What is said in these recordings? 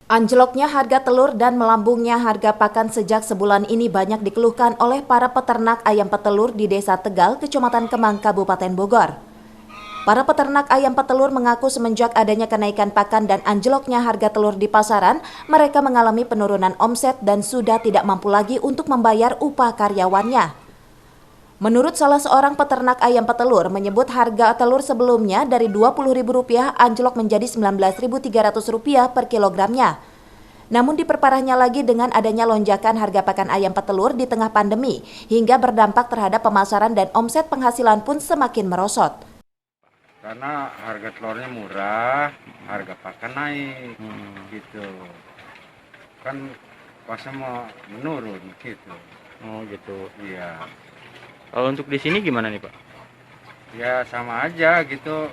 Anjloknya harga telur dan melambungnya harga pakan sejak sebulan ini banyak dikeluhkan oleh para peternak ayam petelur di Desa Tegal, Kecamatan Kemang, Kabupaten Bogor. Para peternak ayam petelur mengaku semenjak adanya kenaikan pakan dan anjloknya harga telur di pasaran, mereka mengalami penurunan omset dan sudah tidak mampu lagi untuk membayar upah karyawannya. Menurut salah seorang peternak ayam petelur, menyebut harga telur sebelumnya dari Rp20.000 anjlok menjadi Rp19.300 per kilogramnya. Namun diperparahnya lagi dengan adanya lonjakan harga pakan ayam petelur di tengah pandemi, hingga berdampak terhadap pemasaran dan omset penghasilan pun semakin merosot. Karena harga telurnya murah, harga pakan naik, gitu. Kan pasnya mau menurun, gitu. Oh gitu. Iya. Kalau untuk di sini gimana nih Pak? Ya sama aja gitu.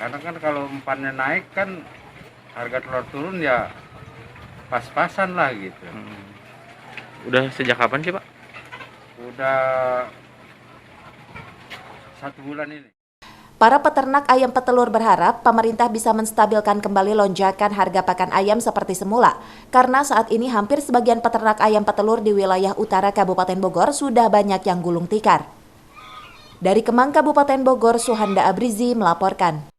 Karena kan kalau umpannya naik kan harga telur turun ya pas-pasan lah gitu. Udah sejak kapan sih Pak? Udah 1 bulan ini. Para peternak ayam petelur berharap pemerintah bisa menstabilkan kembali lonjakan harga pakan ayam seperti semula. Karena saat ini hampir sebagian peternak ayam petelur di wilayah utara Kabupaten Bogor sudah banyak yang gulung tikar. Dari Kemang, Kabupaten Bogor, Suhanda Abrizi melaporkan.